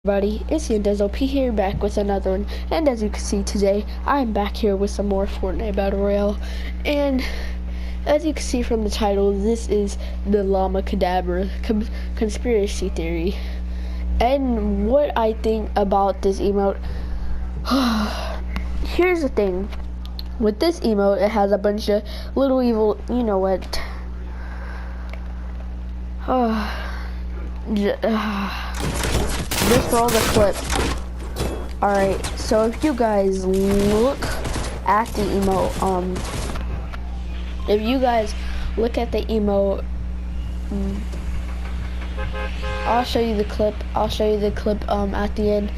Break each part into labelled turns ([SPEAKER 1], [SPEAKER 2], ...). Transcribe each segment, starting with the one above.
[SPEAKER 1] Everybody, it's 𝐏.𝐑.𝐈 here, back with another one, and as you can see today, I'm back here with some more Fortnite Battle Royale, and as you can see from the title, this is the Llamacadabra conspiracy theory, and what I think about this emote. Here's the thing, with this emote, it has a bunch of little evil, you know what, just roll the clip. Alright, so if you guys look at the emote, I'll show you the clip at the end.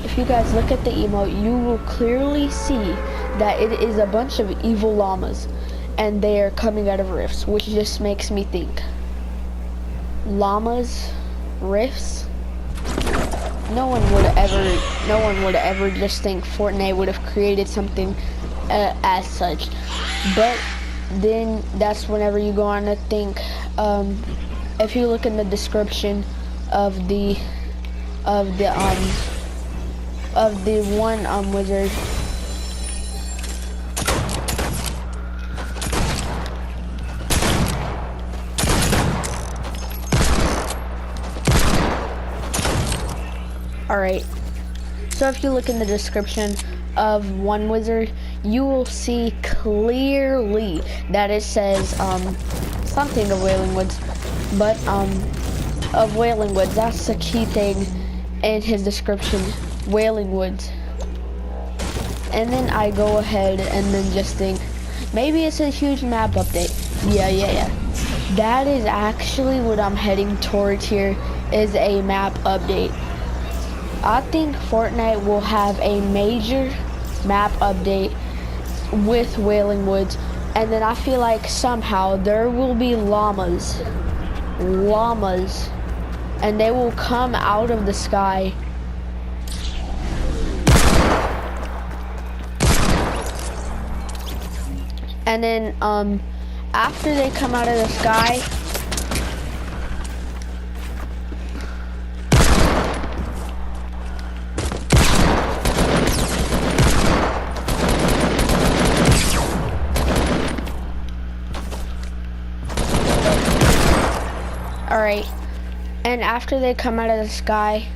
[SPEAKER 1] If you guys look at the emote, you will clearly see that it is a bunch of evil llamas, and they are coming out of rifts, which just makes me think, llamas, rifts? No one would ever just think Fortnite would have created something as such. But then that's whenever you go on to think, if you look in the description of the one wizard, alright, so if you look in the description of one wizard, you will see clearly that it says something of Wailing Woods, but of Wailing Woods. That's the key thing in his description, Wailing Woods. And then I go ahead and then just think, maybe it's a huge map update. Yeah. That is actually what I'm heading towards here, is a map update. I think Fortnite will have a major map update with Wailing Woods, and then I feel like somehow there will be llamas, and they will come out of the sky. And then after they come out of the sky, alright, and after they come out of the sky,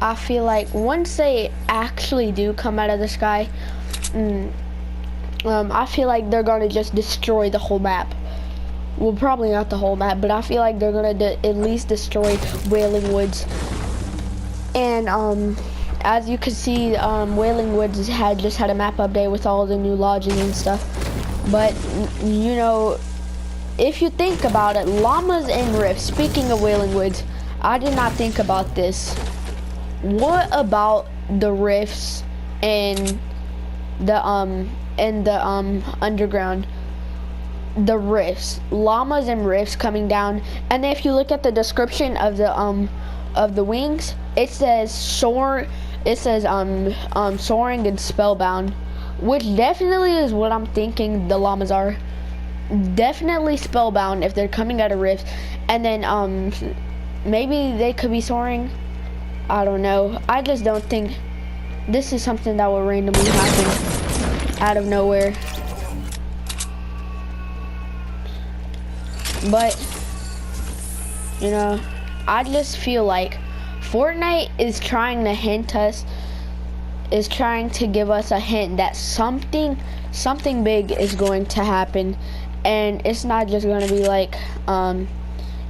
[SPEAKER 1] I feel like once they actually do come out of the sky, I feel like they're gonna just destroy the whole map. Well, probably not the whole map, but I feel like they're gonna at least destroy Wailing Woods. And as you can see, Wailing Woods just had a map update with all the new lodging and stuff. But you know, if you think about it, llamas and rifts. Speaking of Wailing Woods, I did not think about this. What about the rifts and the underground? The rifts, llamas and rifts coming down. And if you look at the description of the wings, it says soaring and spellbound, which definitely is what I'm thinking the llamas are. Definitely spellbound if they're coming out of rifts, and then maybe they could be soaring. I don't know. I just don't think this is something that will randomly happen out of nowhere. But you know, I just feel like Fortnite is trying to give us a hint that something big is going to happen. And it's not just gonna be like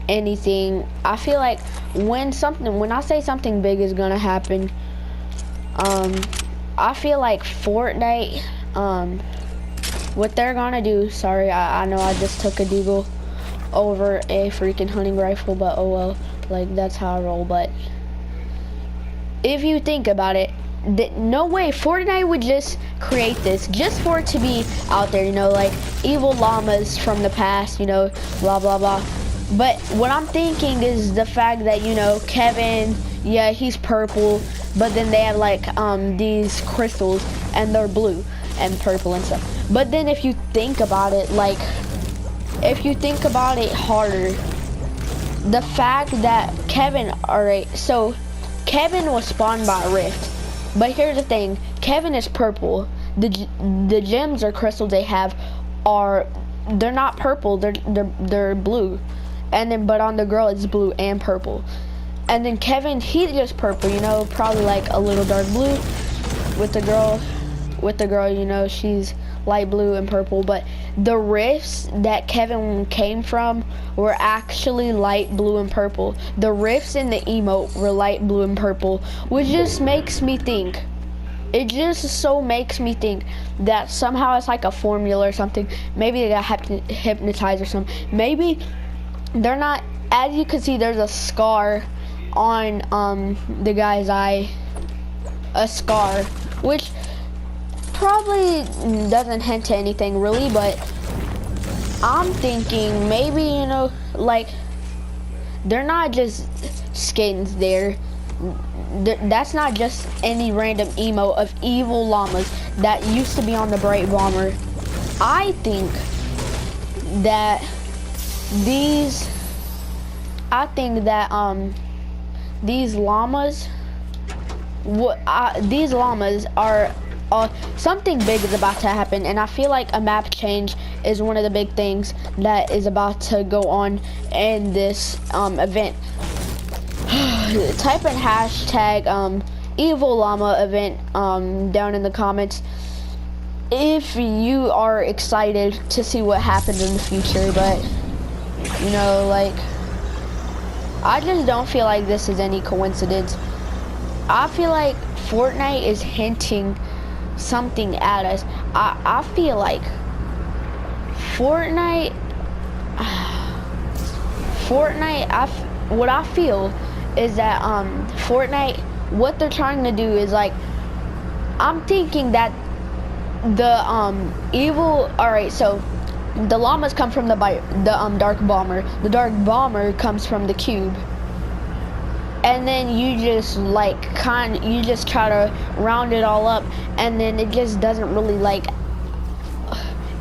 [SPEAKER 1] anything. I feel like when I say something big is gonna happen, I feel like Fortnite, what they're gonna do. Sorry, I know I just took a deagle over a freaking hunting rifle, but oh well, like that's how I roll. But if you think about it, no way Fortnite would just create this just for it to be out there, you know, like evil llamas from the past, you know, blah blah blah. But what I'm thinking is the fact that, you know, Kevin, yeah, he's purple, but then they have like these crystals and they're blue and purple and stuff. But then if you think about it, like if you think about it harder, the fact that Kevin, alright, so Kevin was spawned by a rift. But here's the thing, Kevin is purple. The gems or crystals they have they're not purple, they're blue. And then but on the girl it's blue and purple. And then Kevin, he's just purple, you know, probably like a little dark blue. With the girl, you know, she's light blue and purple. But the rifts that Kevin came from were actually light blue and purple. The rifts in the emote were light blue and purple, which just makes me think, it just so makes me think that somehow it's like a formula or something. Maybe they got hypnotized or something. Maybe they're not, as you can see, there's a scar on the guy's eye, a scar, which probably doesn't hint to anything really, but I'm thinking maybe, you know, like they're not just skins there. That's not just any random emote of evil llamas that used to be on the Bright Bomber. I think that these llamas, these llamas are something big is about to happen, and I feel like a map change is one of the big things that is about to go on in this event. Type in hashtag evil llama event down in the comments if you are excited to see what happens in the future. But you know, like, I just don't feel like this is any coincidence. I feel like Fortnite is hinting something at us. I feel like what I feel is that Fortnite, what they're trying to do is, like, I'm thinking that the evil, alright, so the llamas come from the dark bomber. The dark bomber comes from the cube. And then you just like you just try to round it all up, and then it just doesn't really, like,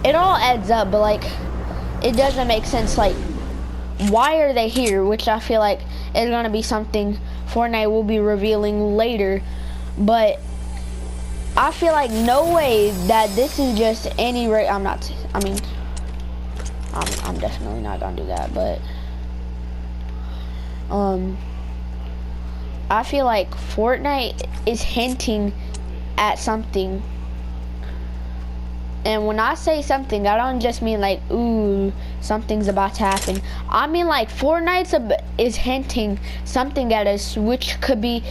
[SPEAKER 1] it all adds up, but like it doesn't make sense. Like, why are they here? Which I feel like is gonna be something Fortnite will be revealing later. But I feel like no way that this is just any I'm definitely not gonna do that, but I feel like Fortnite is hinting at something. And when I say something, I don't just mean like, ooh, something's about to happen. I mean like Fortnite is hinting something at us, which could be,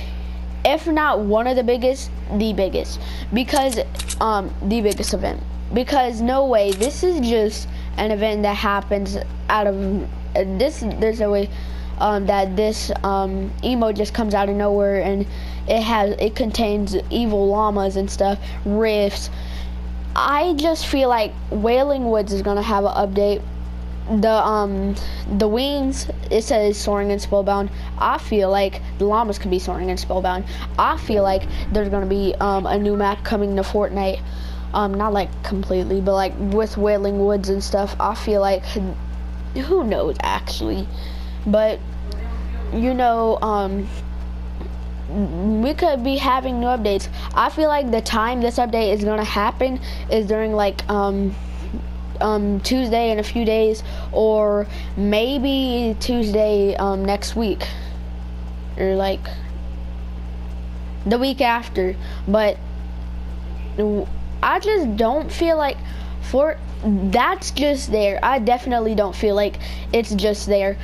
[SPEAKER 1] if not one of the biggest, the biggest. Because, the biggest event. Because no way, this is just an event that happens out of this. There's no way that this emote just comes out of nowhere, and it contains evil llamas and stuff, rifts. I just feel like Wailing Woods is gonna have an update. The wings, it says soaring and spellbound. I feel like the llamas could be soaring and spellbound. I feel like there's gonna be a new map coming to Fortnite. Not like completely, but like with Wailing Woods and stuff. I feel like, who knows actually, but you know, we could be having new updates. I feel like the time this update is gonna happen is during like Tuesday in a few days, or maybe Tuesday next week, or like the week after. But I just don't feel like that's just there. I definitely don't feel like it's just there.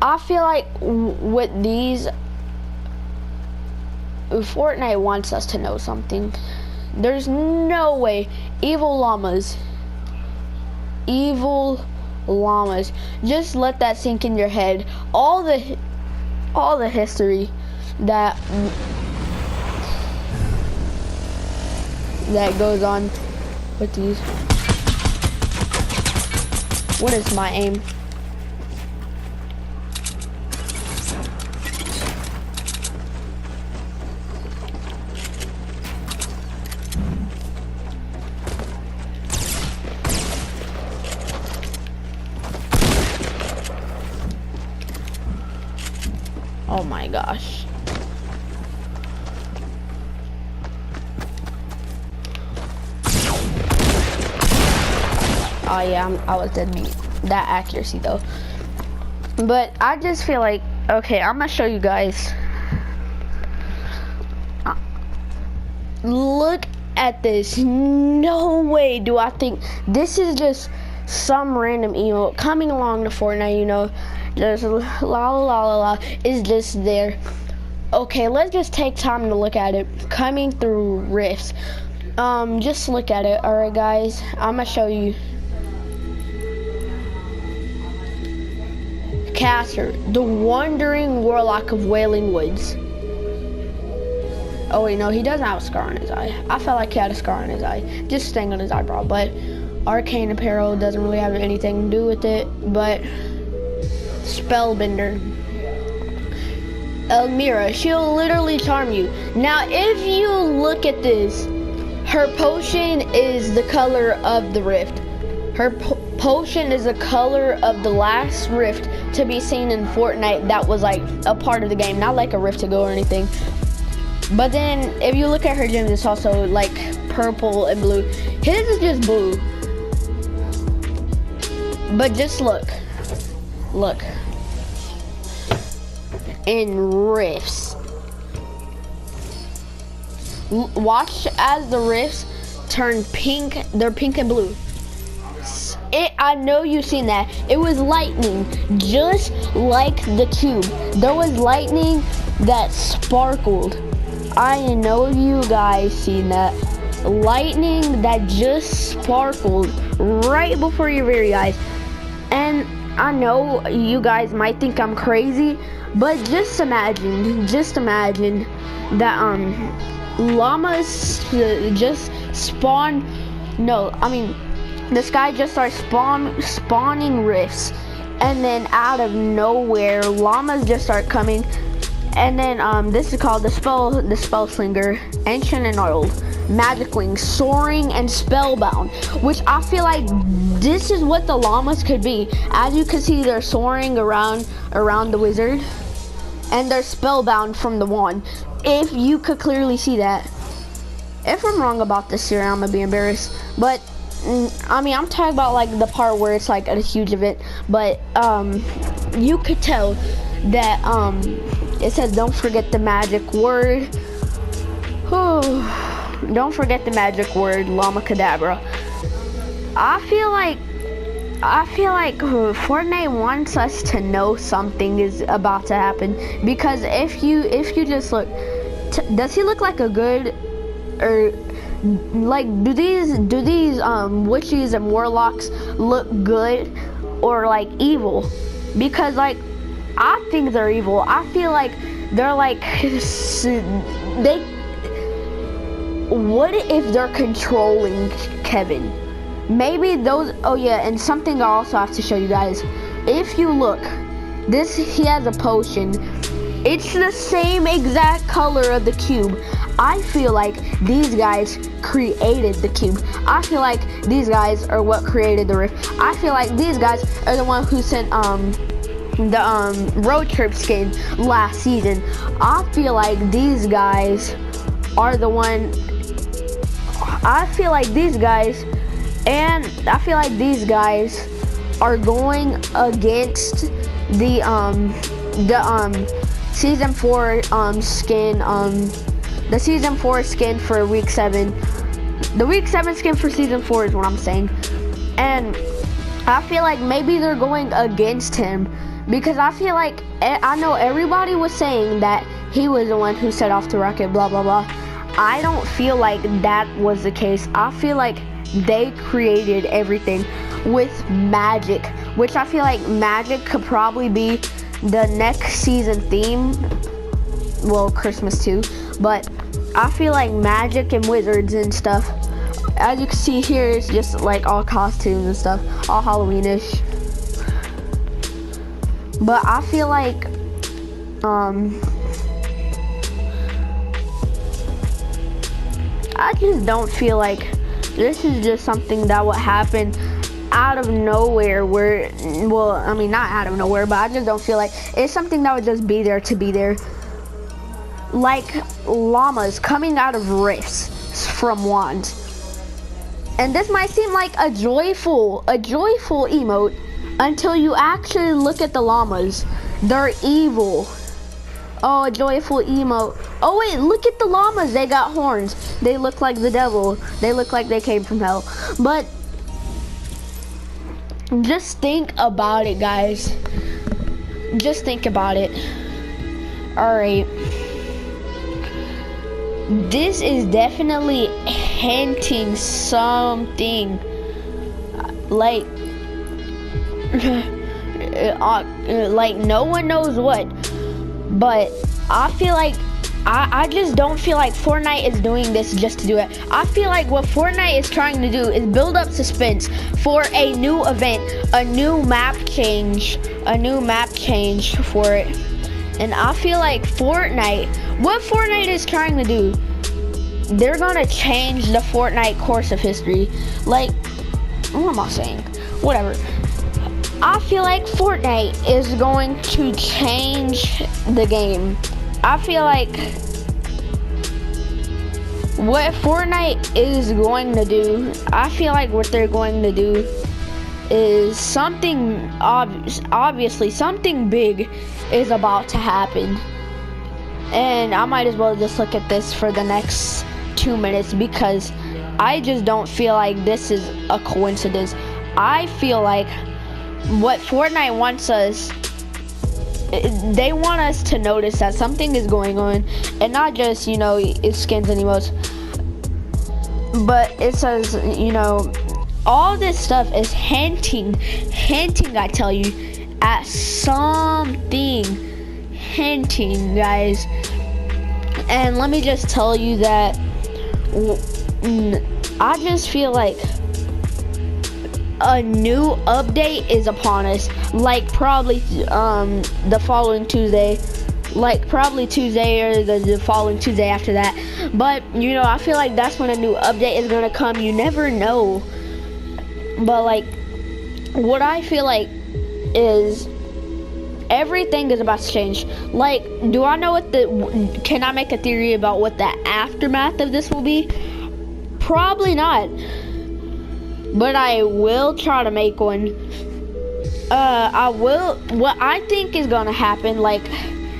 [SPEAKER 1] I feel like with these, Fortnite wants us to know something. There's no way evil llamas, just let that sink in your head. All the history that goes on with these. What is my aim? Oh my gosh. Oh yeah, I was dead meat. That accuracy though. But I just feel like, okay, I'm gonna show you guys. Look at this. No way do I think this is just some random emote coming along to Fortnite, you know, just la la la la is just there. Okay, let's just take time to look at it. Coming through rifts. Just look at it. Alright guys, I'm gonna show you. Caster, the wandering warlock of Wailing Woods. Oh wait, no, he doesn't have a scar on his eye. I felt like he had a scar on his eye, just staying on his eyebrow. But arcane apparel doesn't really have anything to do with it. But spellbender, Elmira, she'll literally charm you. Now, if you look at this, her potion is the color of the rift. Her potion is the color of the last rift to be seen in Fortnite that was like a part of the game, not like a rift to go or anything. But then if you look at her gems, it's also like purple and blue. His is just blue. But just look. In rifts. Watch as the rifts turn pink. They're pink and blue. I know you've seen that. It was lightning, just like the cube. There was lightning that sparkled. I know you guys seen that. Lightning that just sparkled right before your very eyes. And I know you guys might think I'm crazy, but just imagine that llamas just spawn. No, I mean, this guy just starts spawning rifts, and then out of nowhere, llamas just start coming. And then this is called the spell slinger, ancient and old, magic wings, soaring and spellbound, which I feel like this is what the llamas could be. As you can see, they're soaring around the wizard, and they're spellbound from the wand. If you could clearly see that. If I'm wrong about this here, I'm gonna be embarrassed. But I mean, I'm talking about like the part where it's like a huge event. But you could tell that it says don't forget the magic word. Don't forget the magic word, Llamacadabra. I feel like Fortnite wants us to know something is about to happen, because if you just look, does he look like a good, or like do these witches and warlocks look good or like evil? Because like I think they're evil. I feel like they're like what if they're controlling Kevin? Maybe those. Oh yeah, and something I also have to show you guys. If you look, he has a potion. It's the same exact color of the cube. I feel like these guys created the cube. I feel like these guys are what created the rift. I feel like these guys are the one who sent the road trip skin last season. I feel like these guys are the one. I feel like these guys are going against the season 4 skin, the season 4 skin for week 7. The week 7 skin for season 4 is what I'm saying. And I feel like maybe they're going against him, because I feel like, I know everybody was saying that he was the one who set off the rocket, blah blah blah. I don't feel like that was the case. I feel like they created everything with magic, which I feel like magic could probably be the next season theme. Well, Christmas too, but I feel like magic and wizards and stuff. As you can see here, it's just like all costumes and stuff, all Halloweenish. But I feel like I just don't feel like this is just something that would happen out of nowhere, where, well, I mean, not out of nowhere, but I just don't feel like it's something that would just be there to be there. Like llamas coming out of rifts from wands. And this might seem like a joyful emote until you actually look at the llamas. They're evil. Oh, a joyful emote. Oh wait, look at the llamas. They got horns. They look like the devil. They look like they came from hell. But just think about it, guys. Just think about it. Alright. This is definitely hinting something. Like, like no one knows what. But I feel like, I just don't feel like Fortnite is doing this just to do it. I feel like what Fortnite is trying to do is build up suspense for a new event, a new map change for it. And I feel like what Fortnite is trying to do, they're gonna change the Fortnite course of history. Like, what am I saying? Whatever. I feel like Fortnite is going to change the game. I feel like what Fortnite is going to do, I feel like what they're going to do is something obviously something big is about to happen. And I might as well just look at this for the next 2 minutes because I just don't feel like this is a coincidence. I feel like what Fortnite wants us, they want us to notice that something is going on, and not just, you know, it's skins and emotes, but it says, you know, all this stuff is hinting, I tell you, at something, hinting, guys. And let me just tell you that I just feel like a new update is upon us, like probably the following Tuesday, like probably Tuesday or the following Tuesday after that. But you know, I feel like that's when a new update is gonna come. You never know. But like, what I feel like is everything is about to change. Like, do I know what can I make a theory about what the aftermath of this will be? Probably not. But I will try to make one. I will. What I think is gonna happen, like,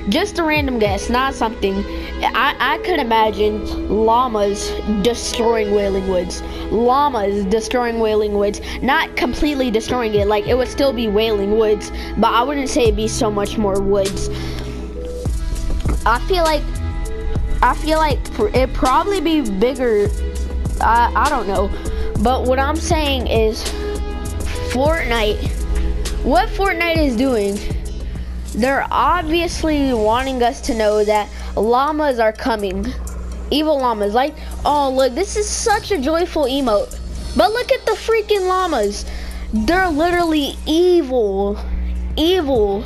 [SPEAKER 1] just a random guess, not something. I could imagine llamas destroying Wailing Woods. Llamas destroying Wailing Woods. Not completely destroying it, like, it would still be Wailing Woods, but I wouldn't say it'd be so much more woods. I feel like it'd probably be bigger. I don't know. But what I'm saying is, what Fortnite is doing, they're obviously wanting us to know that llamas are coming. Evil llamas. Like, oh look, this is such a joyful emote. But look at the freaking llamas. They're literally evil. Evil.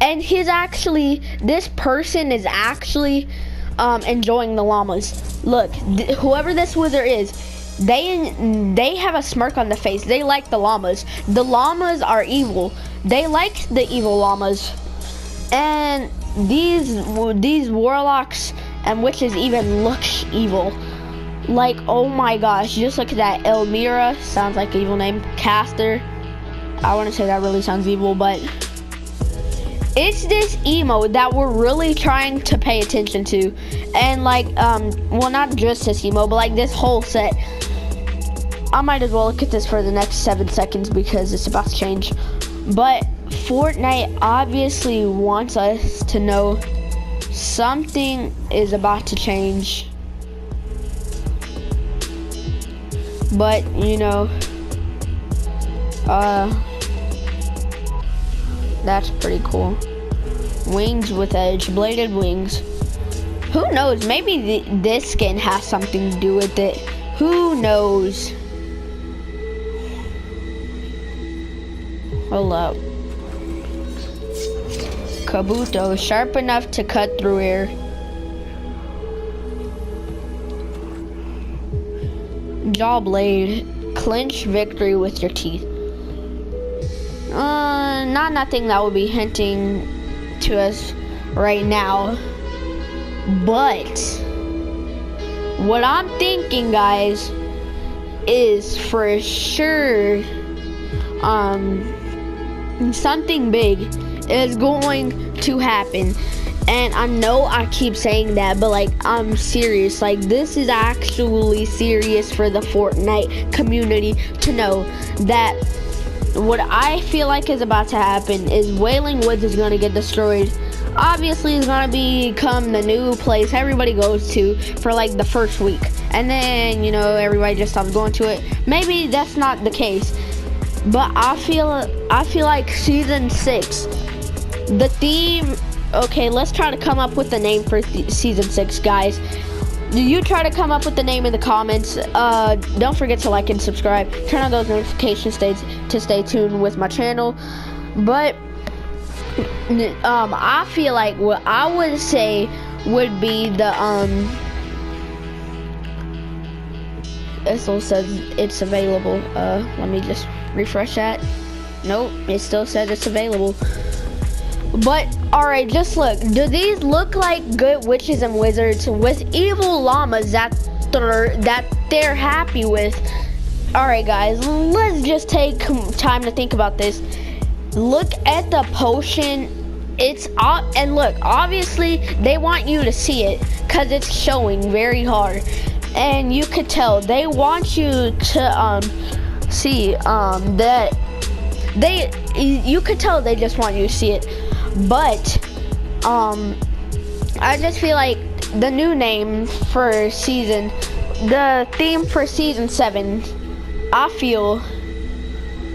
[SPEAKER 1] And this person is actually enjoying the llamas. Look, whoever this wizard is, they have a smirk on the face. They like the llamas. The llamas are evil. They like the evil llamas. And these warlocks and witches even look evil. Like, oh my gosh, just look at that. Elmira sounds like an evil name. Caster, I wouldn't say that really sounds evil, but it's this emo that we're really trying to pay attention to. And like, well, not just this emo, but like this whole set. I might as well look at this for the next 7 seconds because it's about to change. But Fortnite obviously wants us to know something is about to change. But, you know, that's pretty cool. Wings with edge, bladed wings. Who knows? Maybe this skin has something to do with it. Who knows? Hold up. Kabuto, sharp enough to cut through air. Jaw blade, clinch victory with your teeth. Not nothing that will be hinting to us right now. But what I'm thinking, guys, is for sure something big is going to happen. And I know I keep saying that, but like, I'm serious. Like, this is actually serious for the Fortnite community to know that what I feel like is about to happen is Wailing Woods is going to get destroyed. Obviously, it's going to become the new place everybody goes to for like the first week. And then, you know, everybody just stops going to it. Maybe that's not the case. But I feel like season 6, the theme, okay, let's try to come up with a name for season 6, guys. You try to come up with the name in the comments. Don't forget to like and subscribe. Turn on those notifications to stay tuned with my channel. But I feel like what I would say would be the it still says it's available. Let me just refresh that. Nope, it still says it's available. But alright, just look. Do these look like good witches and wizards with evil llamas that they're happy with? Alright guys, let's just take time to think about this. Look at the potion. It's up, and look, obviously they want you to see it because it's showing very hard. And you could tell they want you to see that you could tell they just want you to see it. But I just feel like the new name for the theme for season 7, I feel,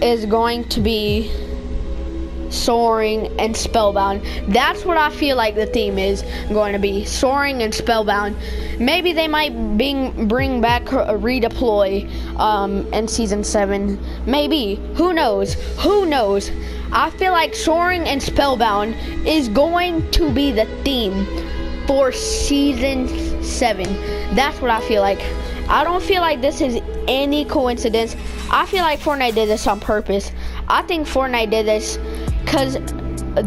[SPEAKER 1] is going to be Soaring and Spellbound. That's what I feel like the theme is going to be, Soaring and Spellbound. Maybe they might bring back a redeploy in season 7. Maybe. Who knows? Who knows? I feel like Soaring and Spellbound is going to be the theme for season 7. That's what I feel like. I don't feel like this is any coincidence. I feel like Fortnite did this on purpose. I think Fortnite did this because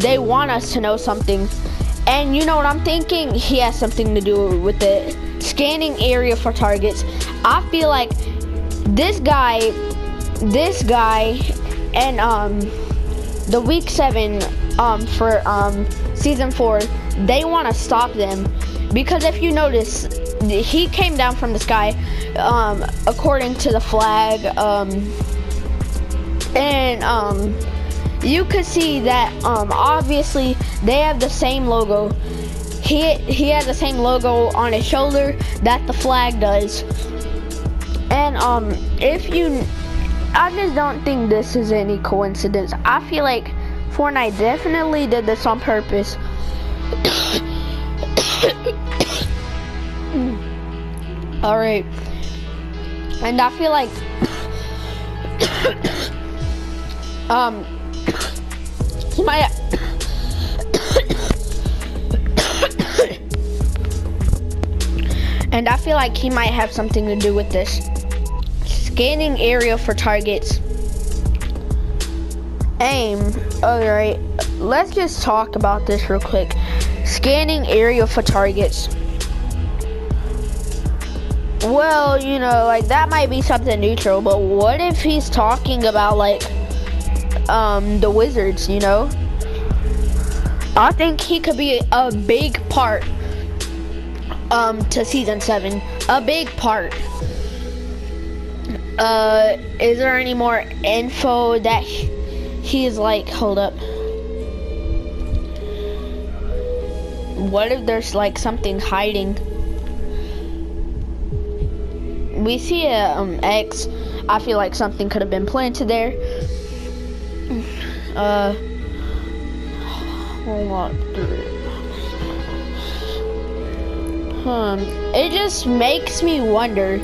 [SPEAKER 1] they want us to know something. And you know what I'm thinking? He has something to do with the scanning area for targets. I feel like this guy and the week 7 for season 4, they want to stop them because if you notice, he came down from the sky according to the flag, and you could see that obviously they have the same logo. He has the same logo on his shoulder that the flag does. And I just don't think this is any coincidence. I feel like Fortnite definitely did this on purpose. Alright. And I feel like he might and I feel like he might have something to do with this. Scanning area for targets. Aim. Alright, let's just talk about this real quick. Scanning area for targets. Well, you know, like that might be something neutral, but what if he's talking about like the wizards, you know? I think he could be a big part to season 7. A big part. Is there any more info that he's like, hold up. What if there's like something hiding? We see a X. I feel like something could have been planted there. Hold on. It just makes me wonder,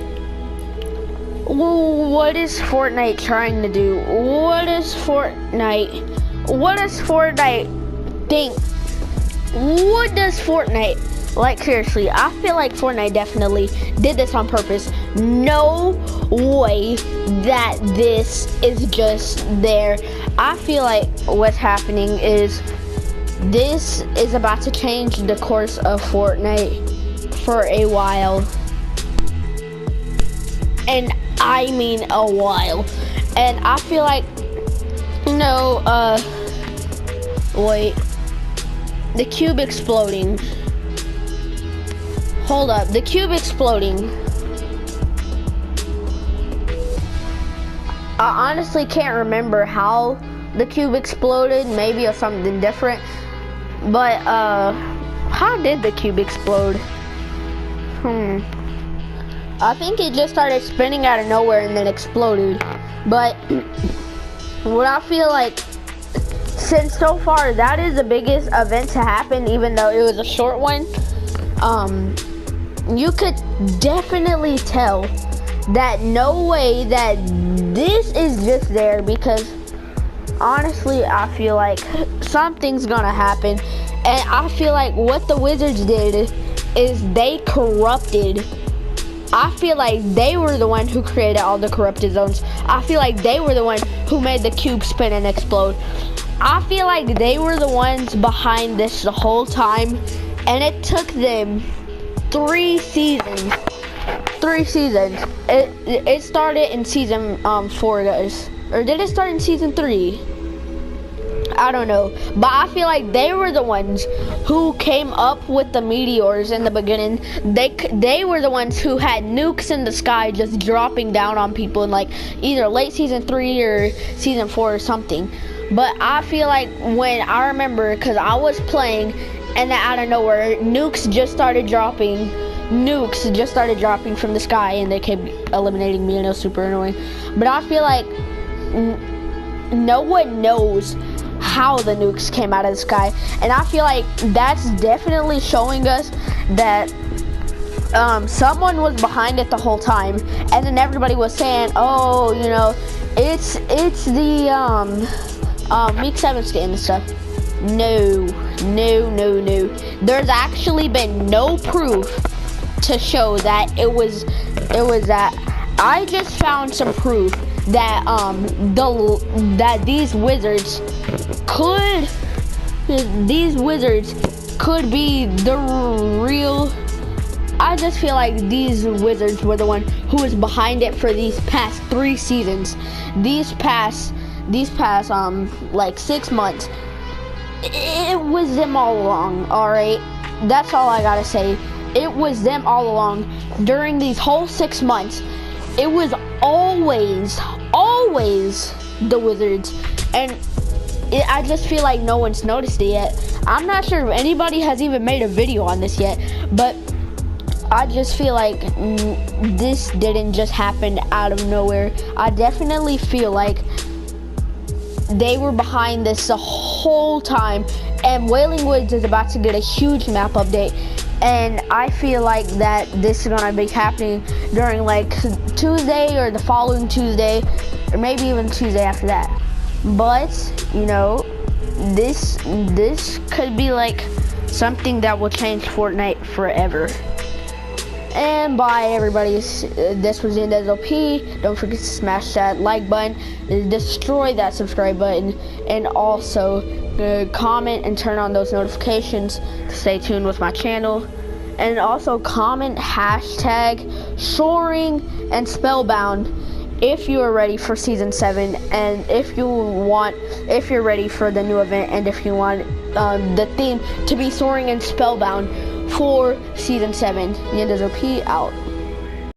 [SPEAKER 1] what is Fortnite trying to do? What does Fortnite think? What does Fortnite, like seriously, I feel like Fortnite definitely did this on purpose. No way that this is just there. I feel like what's happening is this is about to change the course of Fortnite for a while. And I mean a while. And I feel like, you know, wait, the cube exploding. Hold up, the cube exploding. I honestly can't remember how the cube exploded. Maybe it was something different. But, how did the cube explode? I think it just started spinning out of nowhere and then exploded. But, what I feel like, since so far that is the biggest event to happen, even though it was a short one, you could definitely tell that no way that this is just there, because honestly I feel like something's gonna happen. And I feel like what the Wizards did is they corrupted. I feel like they were the one who created all the corrupted zones. I feel like they were the one who made the cube spin and explode. I feel like they were the ones behind this the whole time, and it took them 3 seasons. 3 seasons. It started in season 4, guys. Or did it start in season 3? I don't know. But I feel like they were the ones who came up with the meteors in the beginning. They were the ones who had nukes in the sky just dropping down on people in like either late season 3 or season 4 or something. But I feel like when I remember, because I was playing, and then out of nowhere, nukes just started dropping from the sky, and they kept eliminating me, and it was super annoying. But I feel like no one knows how the nukes came out of the sky, and I feel like that's definitely showing us that someone was behind it the whole time. And then everybody was saying, oh, you know, it's the Week 7 skin and stuff. No. There's actually been no proof to show that it was that. I just found some proof that that these wizards could be the real. I just feel like these wizards were the one who was behind it for these past 3 seasons. These past like 6 months. It was them all along, alright? That's all I gotta say. It was them all along. During these whole 6 months, it was always the Wizards. And I just feel like no one's noticed it yet. I'm not sure if anybody has even made a video on this yet, but I just feel like this didn't just happen out of nowhere. I definitely feel like they were behind this the whole time, and Wailing Woods is about to get a huge map update, and I feel like that this is gonna be happening during like Tuesday or the following Tuesday, or maybe even Tuesday after that. But you know, this could be like something that will change Fortnite forever. And bye, everybody. This was the end of 𝐏.𝐈.𝐍.𝐂. Don't forget to smash that like button, destroy that subscribe button, and also comment and turn on those notifications to stay tuned with my channel. And also comment hashtag Soaring and Spellbound if you are ready for season 7, and if you're ready for the new event, and if you want the theme to be Soaring and Spellbound for season 7. The end of 𝐏.𝐈.𝐍.𝐂 out.